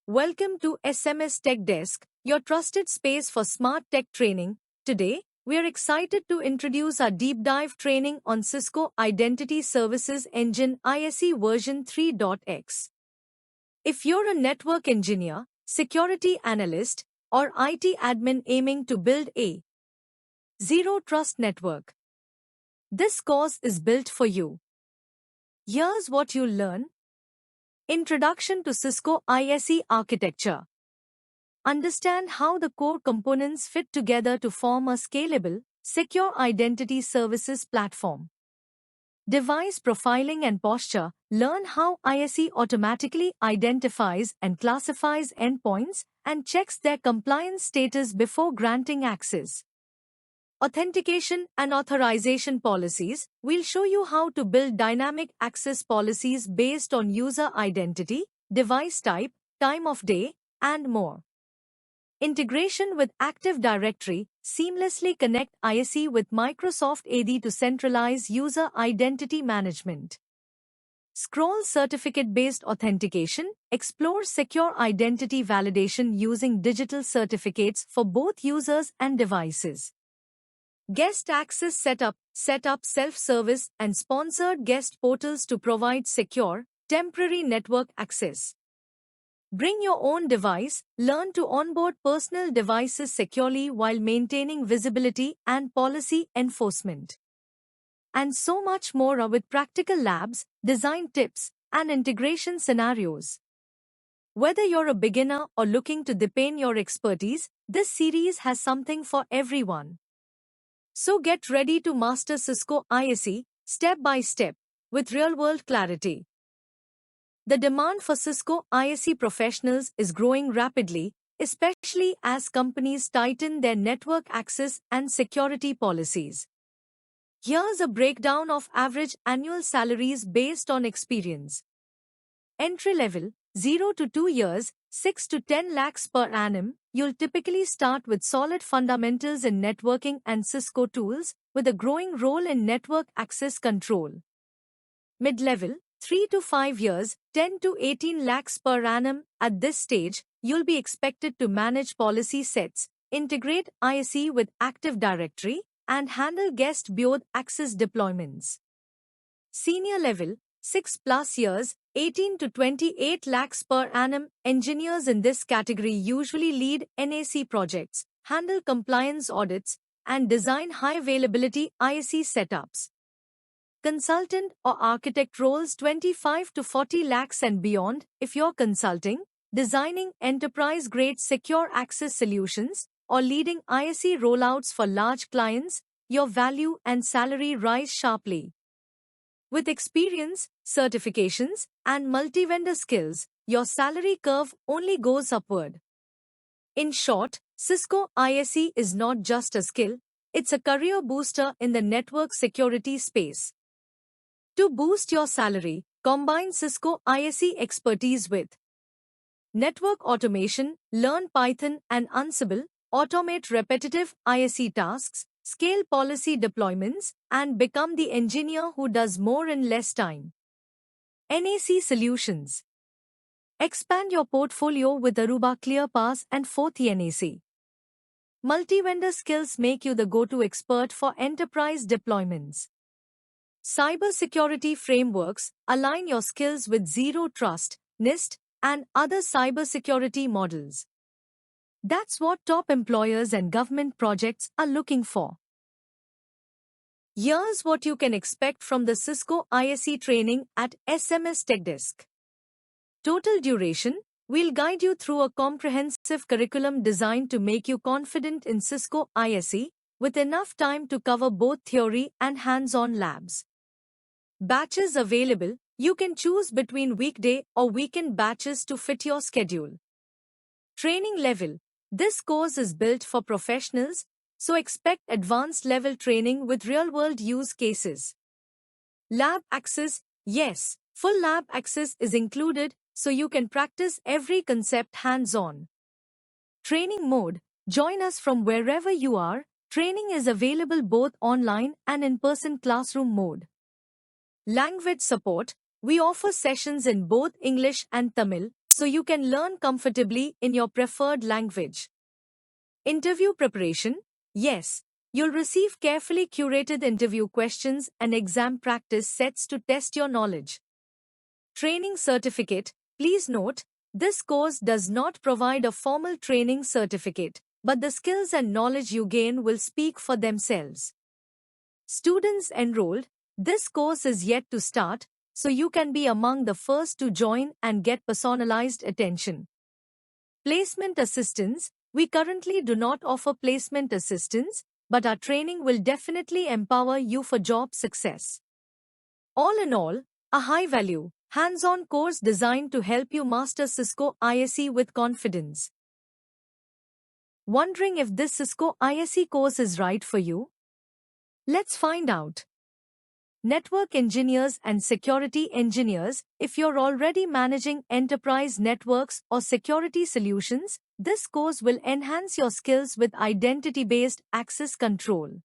Welcome to SMS Tech Desk, your trusted space for smart tech training. Today, we are excited to introduce our deep dive training on Cisco Identity Services Engine ISE version 3.x. If you're a network engineer, security analyst, or IT admin aiming to build a zero trust network, this course is built for you. Here's what you'll learn. Introduction to Cisco ISE architecture. Understand how the core components fit together to form a scalable, secure identity services platform. Device profiling and posture. Learn how ISE automatically identifies and classifies endpoints and checks their compliance status before granting access. Authentication and authorization policies. We'll show you how to build dynamic access policies based on user identity, device type, time of day, and more. Integration with Active Directory. Seamlessly connect ISE with Microsoft AD to centralize user identity management. Scroll certificate-based authentication. Explore secure identity validation using digital certificates for both users and devices. Guest access setup. Set up self-service and sponsored guest portals to provide secure, temporary network access. Bring your own device. Learn to onboard personal devices securely while maintaining visibility and policy enforcement. And so much more with practical labs, design tips, and integration scenarios. Whether you're a beginner or looking to deepen your expertise, this series has something for everyone. So get ready to master Cisco ISE, step by step, with real-world clarity. The demand for Cisco ISE professionals is growing rapidly, especially as companies tighten their network access and security policies. Here's a breakdown of average annual salaries based on experience. Entry level, 0 to 2 years, 6 to 10 lakhs per annum. You'll typically start with solid fundamentals in networking and Cisco tools, with a growing role in network access control. Mid-level, 3 to 5 years, 10 to 18 lakhs per annum. At this stage, you'll be expected to manage policy sets, integrate ISE with Active Directory, and handle guest-bureau access deployments. Senior level, 6+ years, 18 to 28 lakhs per annum. Engineers in this category usually lead NAC projects, handle compliance audits, and design high-availability ISE setups. Consultant or architect roles 25 to 40 lakhs and beyond. If you're consulting, designing enterprise-grade secure access solutions, or leading ISE rollouts for large clients, your value and salary rise sharply. With experience, certifications, and multi-vendor skills, your salary curve only goes upward. In short, Cisco ISE is not just a skill, it's a career booster in the network security space. To boost your salary, combine Cisco ISE expertise with network automation. Learn Python and Ansible, automate repetitive ISE tasks, scale policy deployments, and become the engineer who does more in less time. NAC solutions. Expand your portfolio with Aruba ClearPass and Fourth NAC. Multi-vendor skills make you the go-to expert for enterprise deployments. Cybersecurity frameworks. Align your skills with Zero Trust, NIST, and other cybersecurity models. That's what top employers and government projects are looking for. Here's what you can expect from the Cisco ISE training at SMS Tech Desk. Total duration. We'll guide you through a comprehensive curriculum designed to make you confident in Cisco ISE, with enough time to cover both theory and hands-on labs. Batches available. You can choose between weekday or weekend batches to fit your schedule. Training level. This course is built for professionals, so expect advanced level training with real-world use cases. Lab access. Yes, full lab access is included, so you can practice every concept hands-on. Training mode. Join us from wherever you are. Training is available both online and in-person classroom mode. Language support. We offer sessions in both English and Tamil, so you can learn comfortably in your preferred language. Interview preparation. Yes, you'll receive carefully curated interview questions and exam practice sets to test your knowledge. Training certificate. Please note, this course does not provide a formal training certificate, but the skills and knowledge you gain will speak for themselves. Students enrolled. This course is yet to start, so you can be among the first to join and get personalized attention. Placement assistance. We currently do not offer placement assistance, but our training will definitely empower you for job success. All in all, a high-value, hands-on course designed to help you master Cisco ISE with confidence. Wondering if this Cisco ISE course is right for you? Let's find out. Network engineers and security engineers. If you're already managing enterprise networks or security solutions, this course will enhance your skills with identity-based access control.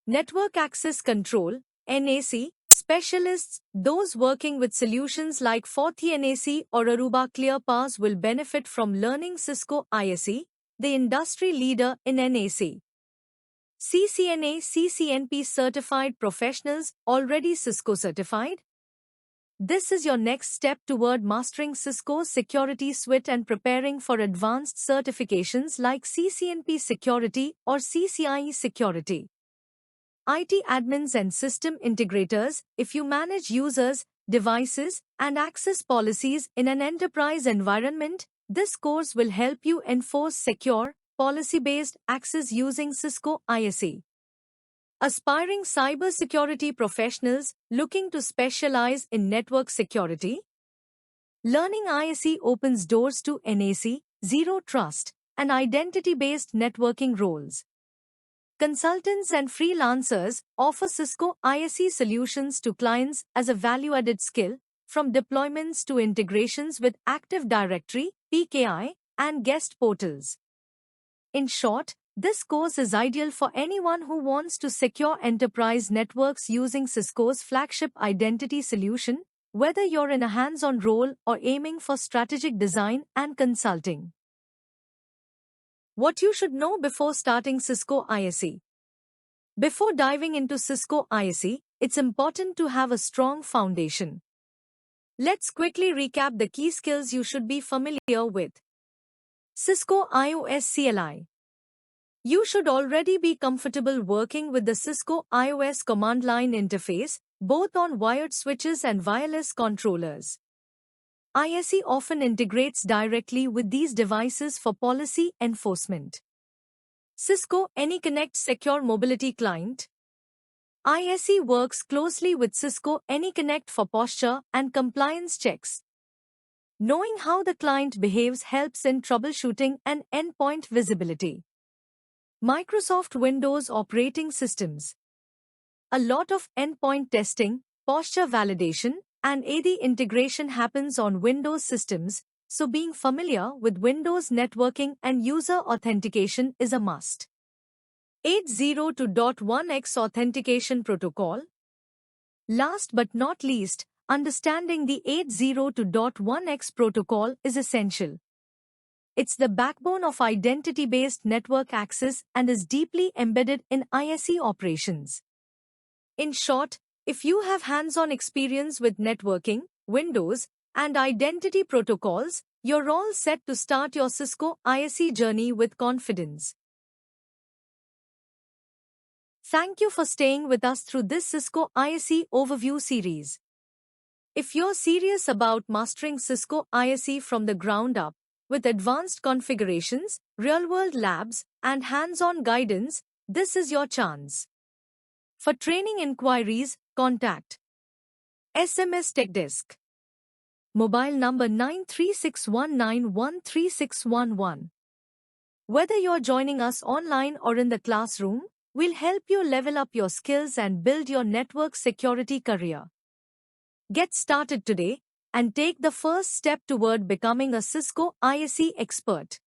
Network access control, NAC, specialists, those working with solutions like FortiNAC or Aruba ClearPass will benefit from learning Cisco ISE, the industry leader in NAC. CCNA, CCNP certified professionals, already Cisco certified? This is your next step toward mastering Cisco's security suite and preparing for advanced certifications like CCNP Security or CCIE Security. IT admins and system integrators. If you manage users, devices, and access policies in an enterprise environment, this course will help you enforce secure, policy-based access using Cisco ISE. Aspiring cybersecurity professionals looking to specialize in network security? Learning ISE opens doors to NAC, Zero Trust, and identity-based networking roles. Consultants and freelancers offer Cisco ISE solutions to clients as a value-added skill, from deployments to integrations with Active Directory, PKI, and guest portals. In short, this course is ideal for anyone who wants to secure enterprise networks using Cisco's flagship identity solution, whether you're in a hands-on role or aiming for strategic design and consulting. What you should know before starting Cisco ISE. Before diving into Cisco ISE, it's important to have a strong foundation. Let's quickly recap the key skills you should be familiar with. Cisco IOS CLI. You should already be comfortable working with the Cisco IOS command line interface, both on wired switches and wireless controllers. ISE often integrates directly with these devices for policy enforcement. Cisco AnyConnect Secure Mobility Client. ISE works closely with Cisco AnyConnect for posture and compliance checks. Knowing how the client behaves helps in troubleshooting and endpoint visibility. Microsoft Windows operating systems. A lot of endpoint testing, posture validation, and AD integration happens on Windows systems, so being familiar with Windows networking and user authentication is a must. 802.1x Authentication Protocol. Last but not least, understanding the 802.1x protocol is essential. It's the backbone of identity-based network access and is deeply embedded in ISE operations. In short, if you have hands-on experience with networking, Windows, and identity protocols, you're all set to start your Cisco ISE journey with confidence. Thank you for staying with us through this Cisco ISE overview series. If you're serious about mastering Cisco ISE from the ground up, with advanced configurations, real-world labs, and hands-on guidance, this is your chance. For training inquiries, contact SMS Tech Desk. Mobile number 93619136611. Whether you're joining us online or in the classroom, we'll help you level up your skills and build your network security career. Get started today and take the first step toward becoming a Cisco ISE expert.